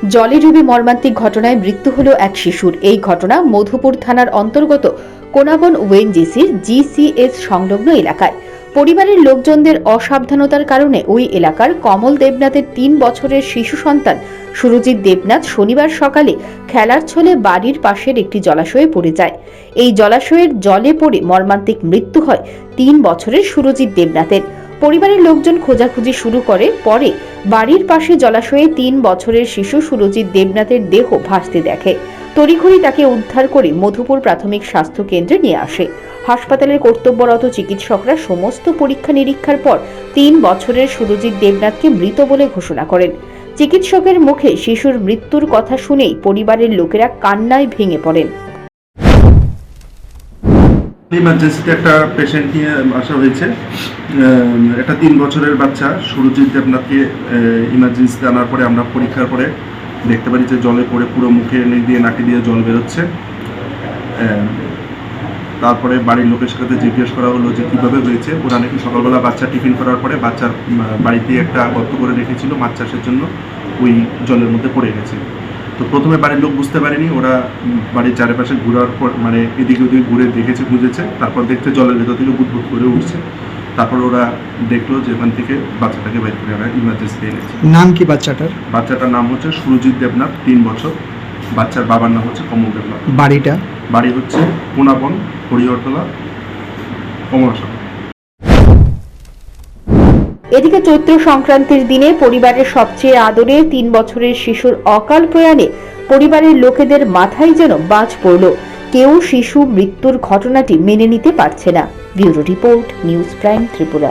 জলে ডুবে মর্মান্তিক ঘটনায় মৃত্যু হল এক শিশুর। এই ঘটনা মধুপুর থানার অন্তর্গত কোনাবন ওএনজিসির জিসিএস সংলগ্ন এলাকায়। পরিবারের লোকজনদের অসাবধানতার কারণে ওই এলাকার কমল দেবনাথের ৩ বছরের শিশু সন্তান সুরজিৎ দেবনাথ শনিবার সকালে খেলার ছলে বাড়ির পাশের একটি জলাশয়ে পড়ে যায়। এই জলাশয়ের জলে পড়ে মর্মান্তিক মৃত্যু হয় ৩ বছরের সুরজিৎ দেবনাথের। পরিবারের লোকজন খোঁজাখুঁজি শুরু করে। পরে বাড়ির পাশে জলাশয়ে ৩ বছরের শিশু সুরজিৎ দেবনাথের দেহ ভাসতে দেখে। তড়িঘড়ি তাকে উদ্ধার করে মধুপুর প্রাথমিক স্বাস্থ্য কেন্দ্রে নিয়ে আসে। হাসপাতালের কর্তব্যরত চিকিৎসকরা সমস্ত পরীক্ষা নিরীক্ষার পর ৩ বছরের সুরজিৎ দেবনাথকে মৃত বলে ঘোষণা করেন। চিকিৎসকের মুখে শিশুর মৃত্যুর কথা শুনেই পরিবারের লোকেরা কান্নায় ভেঙে পড়েন। ইমার্জেন্সিতে একটা পেশেন্ট নিয়ে আসা হয়েছে। একটা 3 বছরের বাচ্চা সুরজিৎ দেবনাথকে ইমার্জেন্সিতে আনার পরে আমরা পরীক্ষার পরে দেখতে পারি যে জলে পড়ে পুরো মুখে দিয়ে নাকি দিয়ে জল বেরোচ্ছে। তারপরে বাড়ির লোকের সাথে জিজ্ঞেস করা হলো যে কীভাবে হয়েছে। ওরা নাকি সকালবেলা বাচ্চা টিফিন করার পরে বাচ্চার বাড়িতে একটা গর্ত করে রেখেছিল মাছ চাষের জন্য, ওই জলের মধ্যে পড়ে গেছে। তো প্রথমে বাড়ির লোক বুঝতে পারেনি, ওরা বাড়ির চারিপাশে ঘোরার পর মানে এদিকে ওদিকে ঘুরে দেখেছে, খুঁজেছে। তারপর দেখতে জলের ভেতর থেকে বুদবুদ করে উঠছে। তারপর ওরা দেখলো যে এখান থেকে বাচ্চাটাকে বের করে আনা ইমার্জেন্সিতে এনেছে। নাম কি বাচ্চাটার? বাচ্চাটার নাম হচ্ছে সুরজিৎ দেবনাথ, 3 বছর। বাচ্চার বাবার নাম হচ্ছে কমল দেবনাথ। বাড়ি হচ্ছে কোনাবন, হরিহরতলা, কমলাসাগর। এদিকে চৈত্র সংক্রান্তির দিনে পরিবারের সবচেয়ে আদরের 3 বছরের শিশুর অকাল প্রয়াণে পরিবারের লোকেদের মাথায় যেন বাজ পড়ল। কেউ শিশু মৃত্যুর ঘটনাটি মেনে নিতে পারছে না। Bureau report, news prime Tripura.